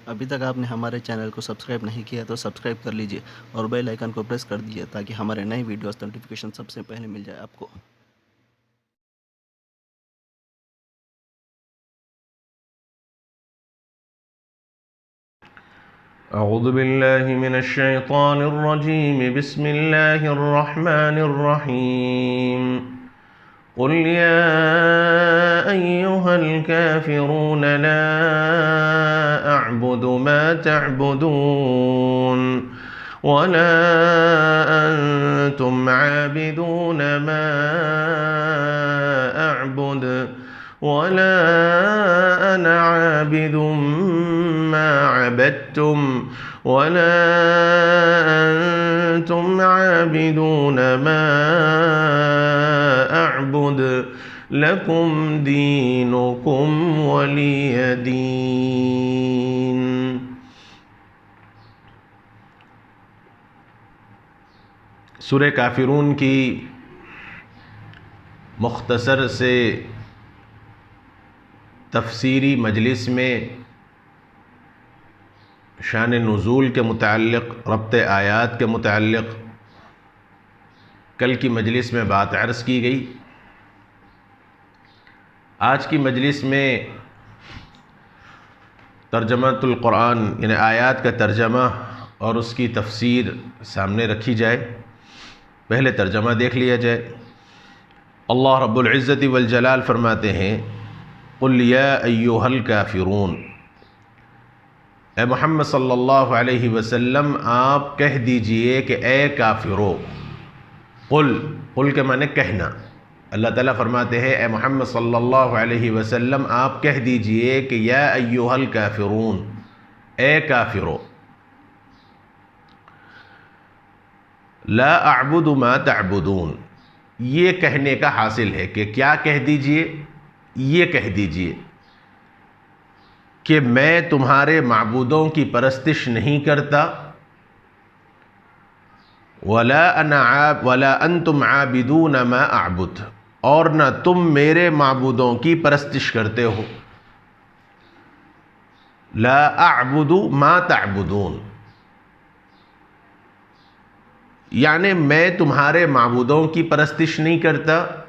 अभी तक आपने हमारे चैनल को सब्सक्राइब नहीं किया तो सब्सक्राइब कर लीजिए और बेल आइकन को प्रेस कर दीजिए ताकि हमारे नए वीडियोस नोटिफिकेशन सबसे पहले मिल जाए आपको। अऊज़ु बिल्लाहि मिनश्शैतानिर्रजीम बिस्मिल्लाहिर्रहमानिर्रहीम क़ुल या अय्युहल काफ़िरून ला अअबुदु मा तअबुदून वला अंतुम आबिदून मा अअबुद वला अना आबिदुम मा अबदतुम वला अंतुम आबिदून मा अअबुद लकुम दीनुकुम वलिय दीन। सूरह काफिरून की मुख्तसर से तफसीरी मजलिस में शान नुज़ूल के मुताल्लिक़, रब्त आयात के मुताल्लिक़ कल की मजलिस में बात अर्ज़ की गई। आज की मजलिस में तर्जमातुल कुरान यानी आयात का तर्जमा और उसकी तफसीर सामने रखी जाए। पहले तर्जमा देख लिया जाए। अल्लाह रब्बुल इज़्ज़ति वल जलाल फरमाते हैं, क़ुल या अय्युहल काफ़िरून, ए मोहम्मद सल्लल्लाहु अलैहि वसल्लम आप कह दीजिए कि ए काफिरो। कुल के माने कहना। अल्लाह ताला फरमाते हैं, ए मोहम्मद सल्लल्लाहु अलैहि वसल्लम आप कह दीजिए कि या अय्युहल काफिरून, ए काफिरो, ला अअबुदु मा तअबुदून। ये कहने का हासिल है कि क्या कह दीजिए, ये कह दीजिए कि मैं तुम्हारे माबूदों की परस्तिश नहीं करता, वला अंतुम आबिदून मा अअबुद, और न तुम मेरे माबूदों की परस्तिश करते हो। ला अअबुदु मा तअबुदून, यानी मैं तुम्हारे माबूदों की परस्तिश नहीं करता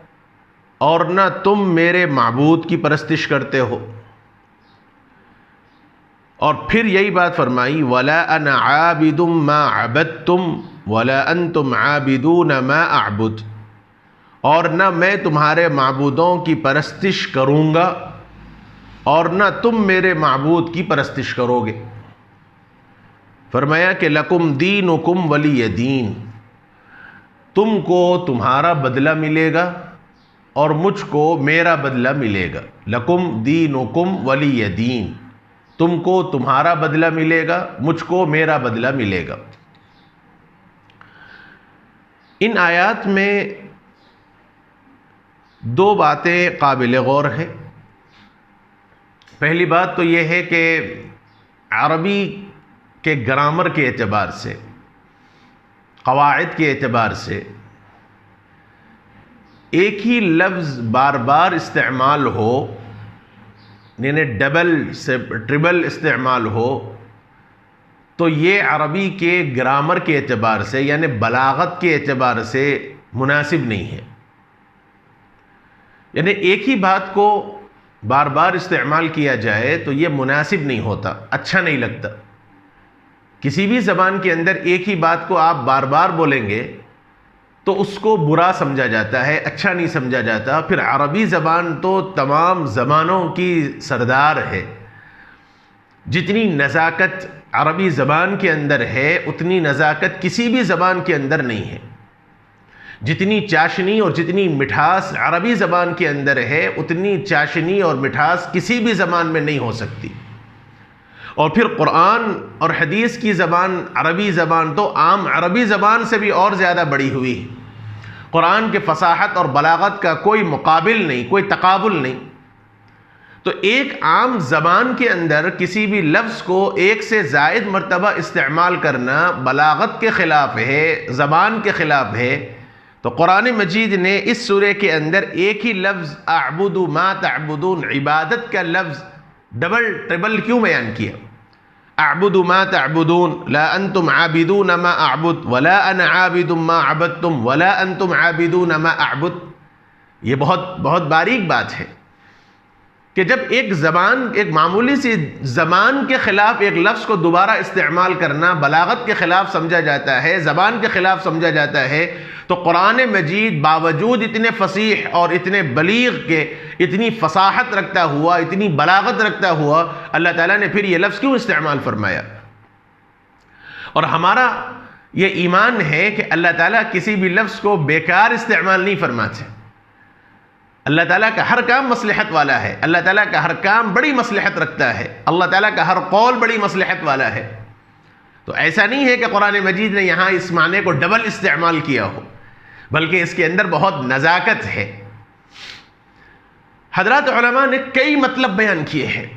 और न तुम मेरे माबूद की परस्तिश करते हो। और फिर यही बात फरमाई, वला अना आबिदुम मा अबदतुम वला अंतुम आबिदून मा अअबुद, और न मैं तुम्हारे माबूदों की परस्तिश करूँगा और न तुम मेरे माबूद की परस्तिश करोगे। फरमाया कि लकुम दीनुकुम वलिय दीन, तुमको तुम्हारा बदला मिलेगा और मुझको मेरा बदला मिलेगा। लकुम दीनुकुम वलिय दीन, तुमको तुम्हारा बदला मिलेगा, मुझको मेरा बदला मिलेगा। इन आयात में दो बातें काबिल गौर हैं। पहली बात तो यह है कि अरबी के ग्रामर के एतबार से, कवायद के एतबार से एक ही लफ्ज़ बार बार इस्तेमाल हो, यानी डबल से ट्रिबल इस्तेमाल हो, तो ये अरबी के ग्रामर के एतबार से यानी बलागत के एतबार से मुनासिब नहीं है। यानी एक ही बात को बार बार इस्तेमाल किया जाए तो ये मुनासिब नहीं होता, अच्छा नहीं लगता। किसी भी ज़बान के अंदर एक ही बात को आप बार बार बोलेंगे तो उसको बुरा समझा जाता है, अच्छा नहीं समझा जाता। फिर अरबी ज़बान तो तमाम ज़बानों की सरदार है। जितनी नज़ाकत अरबी ज़बान के अंदर है उतनी नज़ाकत किसी भी ज़बान के अंदर नहीं है। जितनी चाशनी और जितनी मिठास अरबी ज़बान के अंदर है उतनी चाशनी और मिठास किसी भी ज़बान में नहीं हो सकती। और फिर कुरान और हदीस की ज़बान अरबी ज़बान तो आम अरबी ज़बान से भी और ज़्यादा बड़ी हुई है। कुरान के फसाहत और बलागत का कोई मुकाबिल नहीं, कोई तकाबुल नहीं। तो एक आम ज़बान के अंदर किसी भी लफ्ज़ को एक से ज़ायद मरतबा इस्तेमाल करना बलागत के ख़िलाफ़ है, ज़बान के ख़िलाफ़ है। तो कुरान मजीद ने इस सूरे के अंदर एक ही लफ्ज़ अअबुदु मा तअबुदून, इबादत का लफ्ज़ डबल ट्रिबल क्यों बयान किया? अअबुदु मा तअबुदून ला अंतुम आबिदून मा अअबुद वला अना आबिदुम मा अबदतुम वला अंतुम आबिदून मा अअबुद। ये बहुत बहुत बारीक बात है कि जब एक मामूली सी ज़बान के ख़िलाफ़ एक लफ्ज़ को दोबारा इस्तेमाल करना बलागत के ख़िलाफ़ समझा जाता है, ज़बान के ख़िलाफ़ समझा जाता है, तो कुरान मजीद बावजूद इतने फसीह और इतने बलीग के, इतनी फसाहत रखता हुआ, इतनी बलागत रखता हुआ, अल्लाह ताला ने फिर ये लफ्ज़ क्यों इस्तेमाल फरमाया। और हमारा ये ईमान है कि अल्लाह ताला किसी भी लफ्ज़ को बेकार इस्तेमाल नहीं फरमाते। अल्लाह ताला का हर काम मसलहत वाला है, अल्लाह ताला का हर काम बड़ी मसलहत रखता है, अल्लाह ताला का हर कौल बड़ी मसलहत वाला है। तो ऐसा नहीं है कि कुरान मजीद ने यहाँ इस माने को डबल इस्तेमाल किया हो, बल्कि इसके अंदर बहुत नज़ाकत है। हज़रात उलमा ने कई मतलब बयान किए हैं,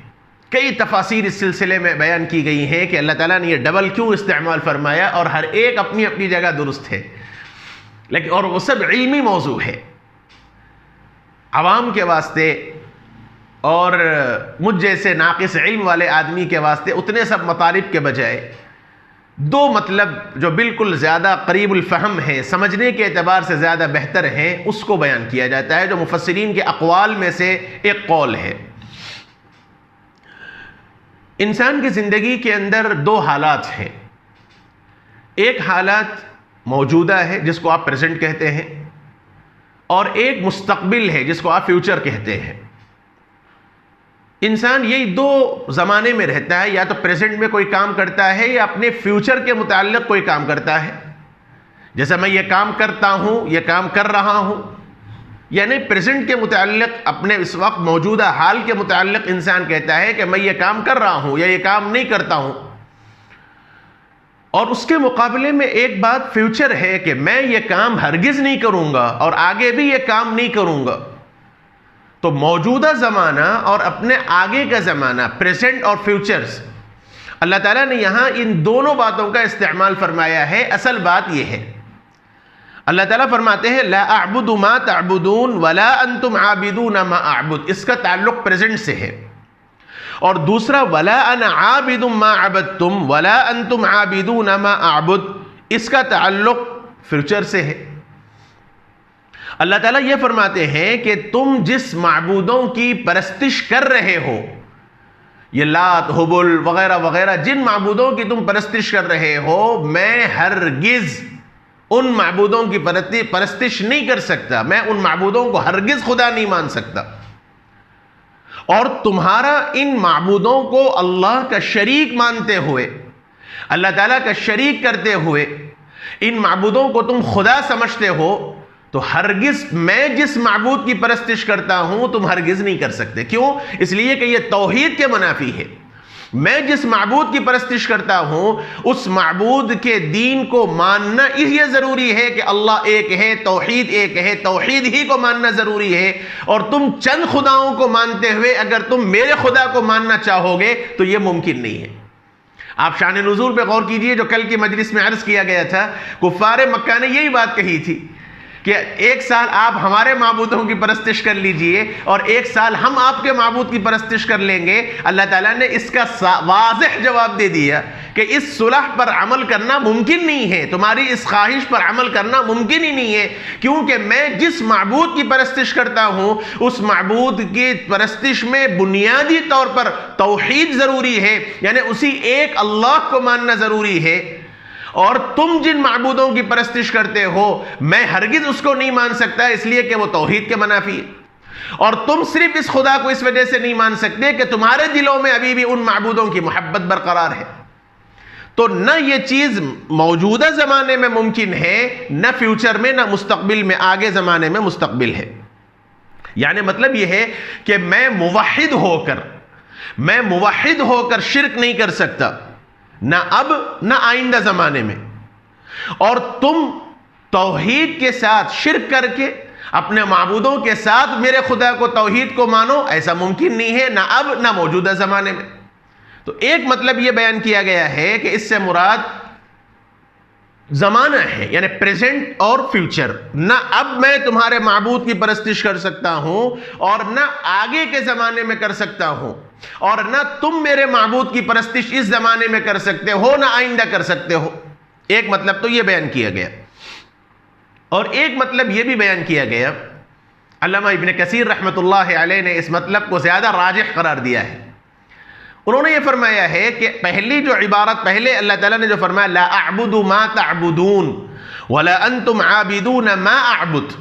कई तफासीर इस सिलसिले में बयान की गई हैं कि अल्लाह ताला ने यह डबल क्यों इस्तेमाल फरमाया, और हर एक अपनी अपनी जगह दुरुस्त है, लेकिन और वो सब इल्मी मौजू है। आवाम के वास्ते और मुझ जैसे नाक़िस इल्म वाले आदमी के वास्ते उतने सब मतालिब के बजाय दो मतलब जो बिल्कुल ज़्यादा करीबुल फ़हम है, समझने के एतबार से ज़्यादा बेहतर हैं, उसको बयान किया जाता है, जो मुफस्सिरीन के अक़वाल में से एक कौल है। इंसान की ज़िंदगी के अंदर दो हालात हैं। एक हालात मौजूदा है जिसको आप प्रेजेंट कहते हैं, और एक मुस्तकबिल है जिसको आप फ्यूचर कहते हैं। इंसान यही दो ज़माने में रहता है, या तो प्रेजेंट में कोई काम करता है या अपने फ्यूचर के मुताल्लिक़ कोई काम करता है। जैसे मैं ये काम करता हूँ, ये काम कर रहा हूँ, यानी प्रेजेंट के मुताल्लिक़ अपने इस वक्त मौजूदा हाल के मुताल्लिक़ इंसान कहता है कि मैं ये काम कर रहा हूँ या ये काम नहीं करता हूँ। और उसके मुकाबले में एक बात फ्यूचर है कि मैं ये काम हरगिज़ नहीं करूँगा और आगे भी ये काम नहीं करूँगा। तो मौजूदा ज़माना और अपने आगे का ज़माना, प्रेजेंट और फ्यूचर्स, अल्लाह ताला ने यहाँ इन दोनों बातों का इस्तेमाल फरमाया है। असल बात यह है, अल्लाह ताला फरमाते हैं ला अअबुदु मा तअबुदून वला अंतुम आबिदून मा अअबुद, इसका ताल्लुक़ प्रेजेंट से है। और दूसरा वला अना आबिदुम मा अबदतुम वला अंतुम आबिदून मा अअबुद, इसका ताल्लुक़ फ्यूचर से है। अल्लाह ताला ये फरमाते हैं कि तुम जिस माबूदों की परस्तिश कर रहे हो, ये लात हुबुल वगैरह वगैरह जिन माबूदों की तुम परस्तिश कर रहे हो, मैं हरगिज़ उन माबूदों की परस्तिश नहीं कर सकता, मैं उन माबूदों को हरगिज़ खुदा नहीं मान सकता। और तुम्हारा इन माबूदों को अल्लाह का शरीक मानते हुए, अल्लाह ताला का शरीक करते हुए इन माबूदों को तुम खुदा समझते हो, तो हरगिज़ मैं जिस माबूद की परस्तिश करता हूं तुम हरगिज़ नहीं कर सकते। क्यों? इसलिए कि यह तौहीद के मुनाफी है। मैं जिस माबूद की परस्तिश करता हूं उस माबूद के दीन को मानना यह ज़रूरी है कि अल्लाह एक है, तौहीद एक है, तौहीद ही को मानना ज़रूरी है। और तुम चंद खुदाओं को मानते हुए अगर तुम मेरे खुदा को मानना चाहोगे तो यह मुमकिन नहीं है। आप शान नुज़ूल पे गौर कीजिए, जो कल की मजलिस में अर्ज़ किया गया था, कुफ़ार मक्का ने यही बात कही थी कि एक साल आप हमारे माबूदों की परस्तिश कर लीजिए और एक साल हम आपके माबूद की परस्तिश कर लेंगे। अल्लाह ताला ने इसका वाज़ेह जवाब दे दिया कि इस सुलह पर अमल करना मुमकिन नहीं है, तुम्हारी इस ख्वाहिश पर अमल करना मुमकिन ही नहीं है, क्योंकि मैं जिस माबूद की परस्तिश करता हूं उस माबूद की परस्तिश में बुनियादी तौर पर तौहीद ज़रूरी है, यानी उसी एक अल्लाह को मानना ज़रूरी है। और तुम जिन माबूदों की परस्तिश करते हो मैं हरगिज़ उसको नहीं मान सकता, इसलिए कि वो तौहीद के मुनाफी है। और तुम सिर्फ इस खुदा को इस वजह से नहीं मान सकते कि तुम्हारे दिलों में अभी भी उन माबूदों की मोहब्बत बरकरार है। तो न ये चीज़ मौजूदा ज़माने में मुमकिन है, न फ्यूचर में, न मुस्तकबिल में, आगे ज़माने में मुस्तकबिल है। यानी मतलब यह है कि मैं मुवहिद होकर शिर्क नहीं कर सकता, ना अब ना आइंदा ज़माने में। और तुम तौहीद के साथ शिर्क करके अपने माबूदों के साथ मेरे खुदा को, तौहीद को मानो, ऐसा मुमकिन नहीं है, ना अब ना मौजूदा ज़माने में। तो एक मतलब यह बयान किया गया है कि इससे मुराद ज़माना है, यानी प्रेजेंट और फ्यूचर। ना अब मैं तुम्हारे माबूद की परस्तिश कर सकता हूं और ना आगे के ज़माने में कर सकता हूं। और ना तुम मेरे माबूद की परस्तिश इस जमाने में कर सकते हो ना आइंदा कर सकते हो। एक मतलब तो यह बयान किया गया, और एक मतलब यह भी बयान किया गया, अल्लामा इब्न कसीर रहमतुल्लाह अलैह ने इस मतलब को ज्यादा राजिह करार दिया है। उन्होंने यह फरमाया है कि पहली जो इबारत, पहले अल्लाह ताला ने जो फरमाया ला अअबुदु मा तअबुदून वला अंतुम आबिदून मा अअबुद,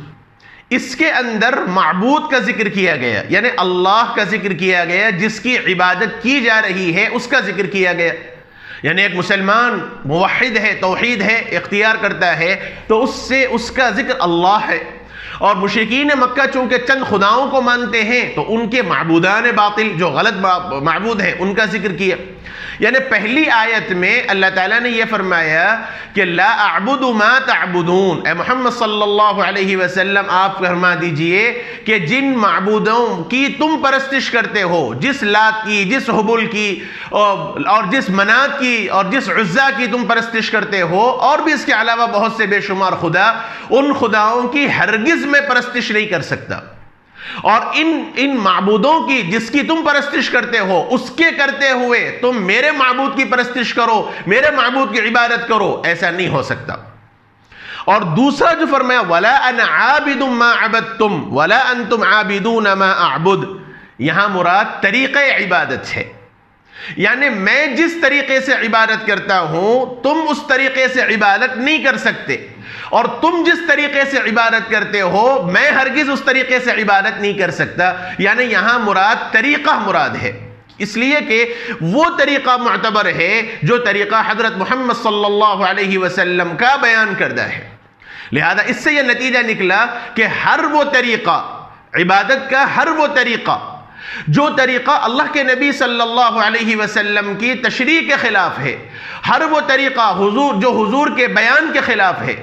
इसके अंदर माबूद का जिक्र किया गया, यानी अल्लाह का जिक्र किया गया, जिसकी इबादत की जा रही है उसका जिक्र किया गया। यानी एक मुसलमान मुवहिद है, तौहीद है, इख्तियार करता है, तो उससे उसका जिक्र अल्लाह है। और मुशरिकीन मक्का चूंकि चंद खुदाओं को मानते हैं तो उनके माबूदान बातिल जो गलत माबूद हैं उनका जिक्र किया। यानी पहली आयत में अल्लाह ताला ने यह फरमाया कि ला अअबुदु मा तअबुदून, ए मोहम्मद सल्लल्लाहु अलैहि वसल्लम आप फरमा दीजिए कि जिन माबूदों की तुम परस्तिश करते हो, जिस लात की, जिस हुबुल की और जिस मनात की और जिस उज़्ज़ा की तुम परस्तिश करते हो, और भी इसके अलावा बहुत से बेशुमार खुदा, उन खुदाओं की हरगिज में परस्तिश नहीं कर सकता। और इन माबूदों की जिसकी तुम परस्तिश करते हो उसके करते हुए तुम मेरे माबूद की परस्तिश करो, मेरे माबूद की इबादत करो, ऐसा नहीं हो सकता। और दूसरा जो फरमाया वला अना आबिदुम मा अबदतुम वला अंतुम आबिदून मा अअबुद, यहां मुराद तरीक़े इबादत है। यानी मैं जिस तरीके से इबादत करता हूं तुम उस तरीके से इबादत नहीं कर सकते, और तुम जिस तरीके से इबादत करते हो मैं हरगिज उस तरीके से इबादत नहीं कर सकता। यानी यहां मुराद तरीका मुराद है, इसलिए कि वो तरीका मुअतबर है जो तरीका हजरत मोहम्मद सल्लल्लाहु अलैहि वसल्लम का बयान करदा है। लिहाजा इससे यह नतीजा निकला कि हर वो तरीका इबादत का, हर वो तरीका जो तरीका अल्लाह के नबी सल्लल्लाहु अलैहि वसल्लम की तशरीह के खिलाफ है, हर वो तरीका हुजूर के बयान के खिलाफ है,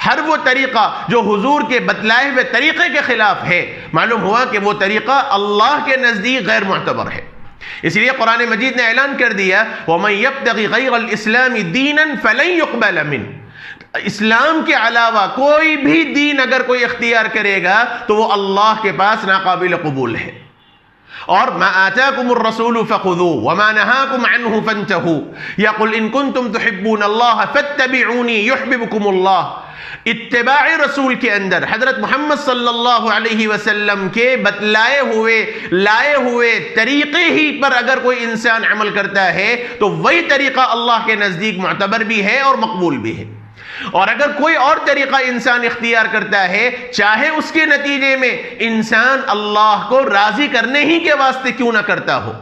हर वो तरीका जो हुजूर के बतलाए हुए तरीके के खिलाफ है, मालूम हुआ कि वो तरीका अल्लाह के नज़दीक गैर मुअतबर है। इसलिए कुरान मजीद ने ऐलान कर दिया वमन यब्तगी गैरल इस्लामी दीनन फलन युक़बल मिन, इस्लाम के अलावा कोई भी दीन अगर कोई इख्तियार करेगा तो वो अल्लाह के पास नाकाबिल कबूल है। और मा आताकुमुर रसूलु फखुदू वमा नहाकुम अन्हु फंतहू यकुल इन कुंतुम तुहिब्बूनल्लाह फत्तबिऊनी युहिब्बुकुमुल्लाह। इत्तिबाए रसूल के अंदर हजरत मोहम्मद सल्लल्लाहु अलैहि वसल्लम के बतलाए हुए लाए हुए तरीके ही पर अगर कोई इंसान अमल करता है तो वही तरीका अल्लाह के नज़दीक मुअतबर भी है और मकबूल भी है। और अगर कोई और तरीका इंसान इख्तियार करता है, चाहे उसके नतीजे में इंसान अल्लाह को राजी करने ही के वास्ते क्यों ना करता हो,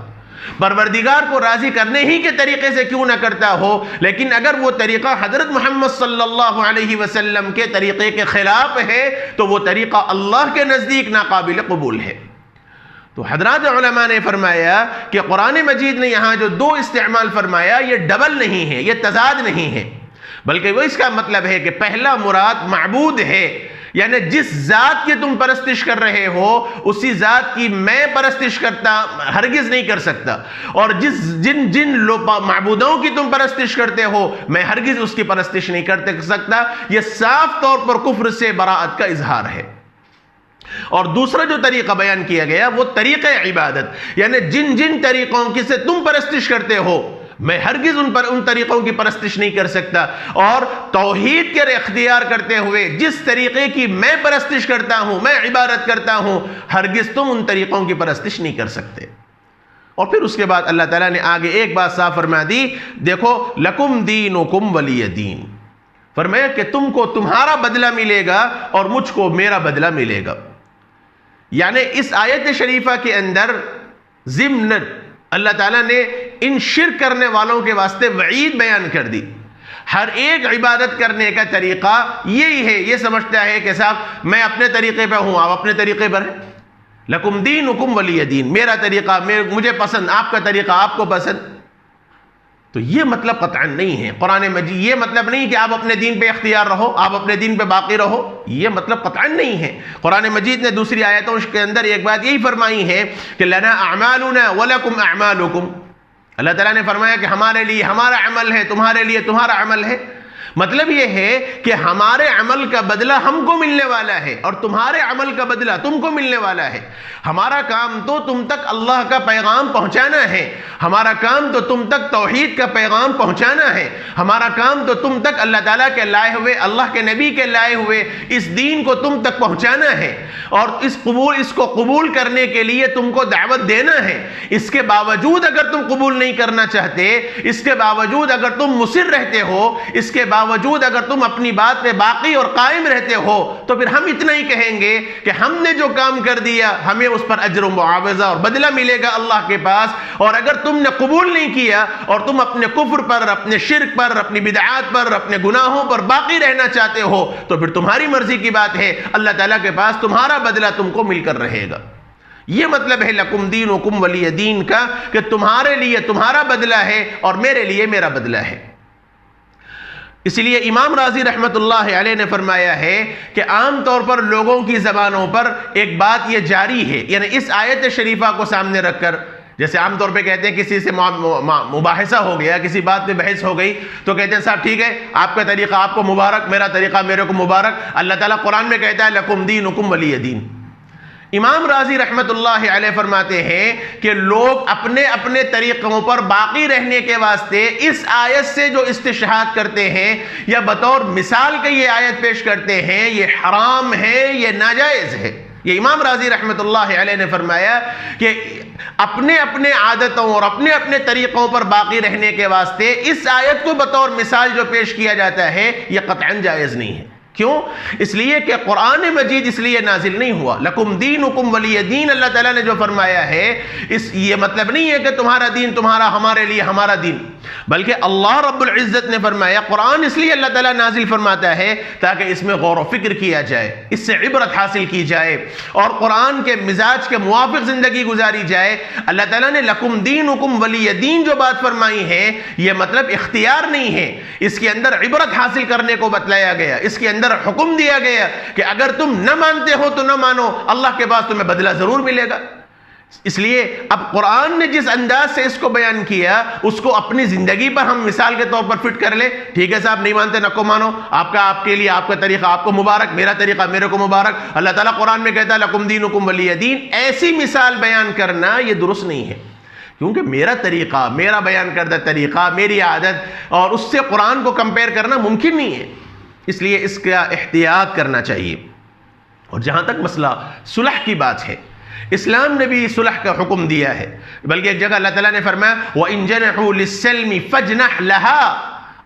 परवरदिगार को राजी करने ही के तरीके से क्यों ना करता हो, लेकिन अगर वो तरीका हजरत मोहम्मद सल्लल्लाहु अलैहि वसल्लम के तरीके के खिलाफ है तो वो तरीका अल्लाह के नज़दीक नाकाबिल कबूल है। तो हजरात उलमा ने फरमाया कि कुरान मजीद ने यहाँ जो दो इस्तेमाल फरमाया ये डबल नहीं है, ये तजाद नहीं है, बल्कि वो इसका मतलब है कि पहला मुराद माबूद है, यानी जिस जात की तुम परस्तिश कर रहे हो उसी जात की मैं परस्तिश करता हरगिज नहीं कर सकता, और जिन जिन माबूदों की तुम परस्तिश करते हो मैं हरगिज उसकी परस्तिश नहीं कर सकता। यह साफ तौर पर कुफ्र से बराअत का इजहार है। और दूसरा जो तरीका बयान किया गया वो तरीक़े इबादत, यानी जिन जिन तरीकों की से तुम परस्तिश करते हो मैं हरगिज उन तरीकों की परस्तिश नहीं कर सकता, और तौहीद के इख्तियार करते हुए जिस तरीके की मैं परस्तिश करता हूं, मैं इबादत करता हूं, हरगिज तुम उन तरीकों की परस्तिश नहीं कर सकते। और फिर उसके बाद अल्लाह ताला ने आगे एक बात साफ फरमा दी, देखो लकुम दीनुकुम वलिय दीन, फरमाया कि तुमको तुम्हारा बदला मिलेगा और मुझको मेरा बदला मिलेगा। यानी इस आयत शरीफा के अंदर ज़िम्न अल्लाह ताला ने इन शिर्क करने वालों के वास्ते वईद बयान कर दी। हर एक इबादत करने का तरीका यही है, ये समझता है कि साहब मैं अपने तरीके पर हूं, आप अपने तरीके पर हैं, लकुम दीनुकुम वलिय दीन, मेरा तरीका मुझे पसंद, आपका तरीका आपको पसंद। तो ये मतलब कतअन नहीं है कुरान मजीद, ये मतलब नहीं कि आप अपने दीन पे इख्तियार रहो, आप अपने दीन पे बाकी रहो, ये मतलब कतअन नहीं है। कुरान मजीद ने दूसरी आयतों के अंदर एक बात यही फरमाई है कि लना अमालुना वलकुम अमालुकुम, अल्लाह ताला ने फरमाया कि हमारे लिए हमारा अमल है, तुम्हारे लिए तुम्हारा अमल है। मतलब यह है कि हमारे अमल का बदला हमको मिलने वाला है और तुम्हारे अमल का बदला तुमको मिलने वाला है। हमारा काम तो तुम तक अल्लाह का पैगाम पहुंचाना है, हमारा काम तो तुम तक तौहीद का पैगाम पहुंचाना है, हमारा काम तो तुम तक अल्लाह ताला के लाए हुए, अल्लाह के नबी के लाए हुए इस दीन को तुम तक पहुंचाना है और इसको कबूल करने के लिए तुमको दावत देना है। इसके बावजूद अगर तुम कबूल नहीं करना चाहते, इसके बावजूद अगर तुम मुसिर रहते हो, इसके बावजूद अगर तुम अपनी बात पे बाकी और कायम रहते हो, तो फिर हम इतना ही कहेंगे कि हमने जो काम कर दिया हमें उस पर अज्र व मुआवजा और बदला मिलेगा अल्लाह के पास। और अगर तुमने कबूल नहीं किया और तुम अपने कुफ्र पर, अपने शिर्क पर, अपनी बिदअत पर, अपने गुनाहों पर बाकी रहना चाहते हो, तो फिर तुम्हारी मर्जी की बात है, अल्लाह ताला के पास तुम्हारा बदला तुमको मिलकर रहेगा। यह मतलब है लकुम दीनुकुम वलिय दीन का, कि तुम्हारे लिए तुम्हारा बदला है और मेरे लिए मेरा बदला है। इसलिए इमाम राजी रहमतुल्लाह अलैह ने फरमाया है कि आम तौर पर लोगों की ज़बानों पर एक बात यह जारी है, यानी इस आयत शरीफा को सामने रखकर, जैसे आमतौर पे कहते हैं किसी से मुबाहिसा हो गया, किसी बात पे बहस हो गई, तो कहते हैं साहब ठीक है, आपका तरीका आपको मुबारक, मेरा तरीका मेरे को मुबारक। अल्लाह ताला कुरान में कहता है लकुम दीनुकुम वलिय दीन। इमाम राजी रहमतुल्लाह अलैह फरमाते हैं कि लोग अपने अपने तरीक़ों पर बाकी रहने के वास्ते इस आयत से जो इस्तिशहाद करते हैं या बतौर मिसाल के ये आयत पेश करते हैं, ये हराम है, ये नाजायज़ है। ये इमाम राजी रहमतुल्लाह अलैह ने फरमाया कि अपने अपने आदतों और अपने अपने तरीक़ों पर बाकी रहने के वास्ते इस आयत को बतौर मिसाल जो पेश किया जाता है, यह क़तअन जायज़ नहीं है। क्यों? इसलिए कि कुरान मजीद इसलिए नाजिल नहीं हुआ, लकुम दीनुकुम वलिय दीन। अल्लाह ताला ने जो फरमाया है, ये मतलब नहीं है कि तुम्हारा दीन तुम्हारा, हमारे लिए हमारा दीन, बल्कि अल्लाह रब्बुल इज़्ज़त ने फरमाया, कुरान इसलिए अल्लाह ताला नाजिल फरमाता है ताकि इसमें गौर व फिक्र किया जाए, इससे इबरत हासिल की जाए और कुरान के मिजाज के मुवाफिक जिंदगी गुजारी जाए। अल्लाह ताला ने लकुम दीनुकुम वलिय दीन जो बात फरमाई है, यह मतलब इख्तियार नहीं है, इसके अंदर इबरत हासिल करने को बतलाया गया, इसके अंदर हुक्म दिया गया कि अगर तुम न मानते हो तो न मानो, अल्लाह के पास तुम्हें बदला जरूर मिलेगा। इसलिए अब कुरान ने जिस अंदाज से इसको बयान किया, उसको अपनी जिंदगी पर हम मिसाल के तौर पर फिट कर ले। ठीक है साहब, नहीं मानते नको मानो, आपका आपके लिए आपका तरीका आपको मुबारक, मेरा तरीका मेरे को मुबारक। अल्लाह ताला कुरान में कहता है लकुम दीनुकुम वलिय दीन। ऐसी मिसाल बयान करना यह दुरुस्त नहीं है, क्योंकि मेरा तरीका, मेरा बयान करदा तरीका, मेरी आदत और उससे कुरान को कंपेयर करना मुमकिन नहीं है। इसलिए इसका एहतियात करना चाहिए। और जहां तक मसला सुलह की बात है, इस्लाम ने भी सुलह का हुक्म दिया है, बल्कि एक जगह अल्लाह ताला ने फरमाया व इन जनहू लिस्सल्मी फजनह लहा।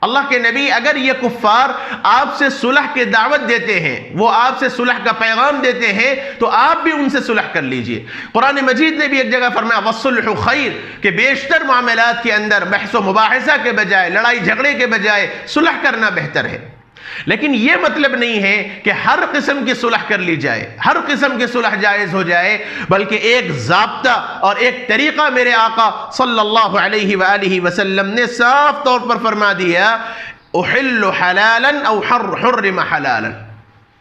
अल्लाह के नबी, अगर ये कुफ्फार आपसे सुलह की दावत देते हैं, वो आपसे सुलह का पैगाम देते हैं, तो आप भी उनसे सुलह कर लीजिए। कुरान मजीद ने भी एक जगह फरमाया वस्सुल्हु खैर, कि बेशतर मामलात के अंदर बहस व मुबाहिसा के बजाय, लड़ाई झगड़े के बजाय सुलह करना बेहतर है। लेकिन यह मतलब नहीं है कि हर किस्म की सुलह कर ली जाए, हर किस्म की सुलह जायज हो जाए, बल्कि एक ज़ाब्ता और एक तरीका मेरे आका सल्लल्लाहु अलैहि वआलिहि वसल्लम ने साफ तौर पर फरमा दिया, उहिल्लु हलालन औ हुर्रिम हलालन।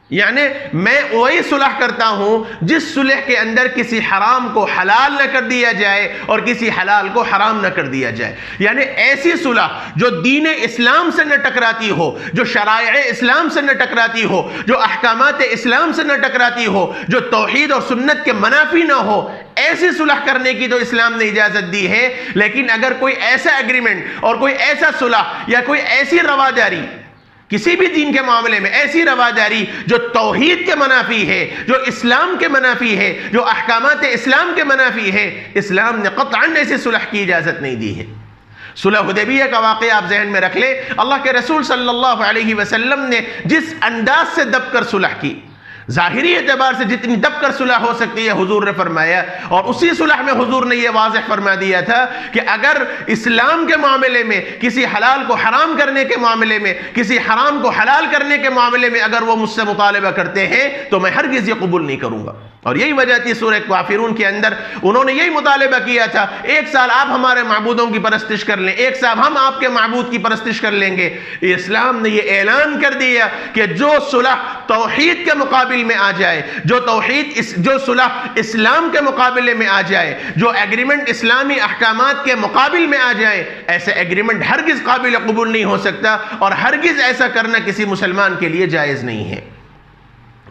यानी मैं वही सुलह करता हूं जिस सुलह के अंदर किसी हराम को हलाल न कर दिया जाए और किसी हलाल को हराम न कर दिया जाए। यानी ऐसी सुलह जो दीन इस्लाम से न टकराती हो, जो शराए इस्लाम से न टकराती हो, जो अहकामात इस्लाम से न टकराती हो, जो तौहीद और सुन्नत के मनाफी ना हो, ऐसी सुलह करने की तो इस्लाम ने इजाजत दी है। लेकिन अगर कोई ऐसा एग्रीमेंट और कोई ऐसा सुलह या कोई ऐसी रवादारी, किसी भी दीन के मामले में ऐसी रवादारी जो तौहीद के मनाफी है, जो इस्लाम के मनाफी है, जो अहकामात इस्लाम के मनाफी है, इस्लाम ने क़त्अन ऐसी सुलह की इजाज़त नहीं दी है। सुलह हुदैबिया का वाक़या आप जहन में रख ले। अल्लाह के रसूल सल्लल्लाहु अलैहि वसल्लम ने जिस अंदाज से दबकर सुलह की, ज़ाहिरी एतबार से जितनी दबकर सुलह हो सकती है, हुजूर ने फरमाया, और उसी सुलह में हुजूर ने यह वाज़ेह फरमा दिया था कि अगर इस्लाम के मामले में, किसी हलाल को हराम करने के मामले में, किसी हराम को हलाल करने के मामले में अगर वो मुझसे मुतालबा करते हैं तो मैं हरगिज़ ये कबूल नहीं करूँगा। और यही वजह थी सूरह काफिरून के अंदर उन्होंने यही मुतालबा किया था, एक साल आप हमारे माबूदों की परस्तिश कर लें, एक साल हम आपके माबूद की परस्तिश कर लेंगे। इस्लाम ने यह ऐलान कर दिया कि जो सुलह तौहीद के मुकाबिल में आ जाए, जो सुलह इस्लाम के मुकाबले में आ जाए, जो एग्रीमेंट इस्लामी अहकामात के मुकाबिल में आ जाए, ऐसे एग्रीमेंट हरगिज काबिल कबूल नहीं हो सकता और हरगिज ऐसा करना किसी मुसलमान के लिए जायज़ नहीं है।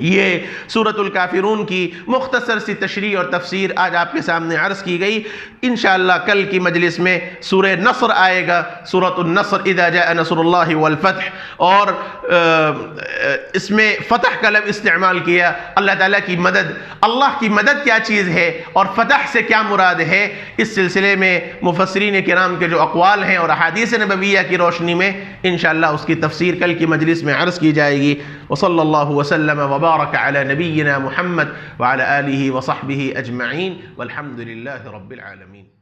ये सूरतुल काफिरून की मुख्तसर सी तशरीह और तफसीर आज आपके सामने अर्ज़ की गई। इंशाअल्लाह कल की मजलिस में सूरह नस्र आएगा, सूरतुन नस्र इज़ा जाअ नस्रुल्लाहि वल फतह, और इसमें फ़तह का लफ्ज़ इस्तेमाल किया। अल्लाह ताला की मदद, अल्लाह की मदद क्या चीज़ है और फ़तह से क्या मुराद है, इस सिलसिले में मुफस्सिरीन किराम के जो अक़वाल हैं और अहादीस नबविय्या की रोशनी में इंशाअल्लाह उसकी तफसीर कल की मजलिस में अर्ज़ की जाएगी। वसल्लल्लाहु वसल्लम वबारक अला नबिय्यिना मुहम्मद व अला आलिहि व सहबिहि अजमईन वल्हम्दुलिल्लाहि रब्बिल आलमीन।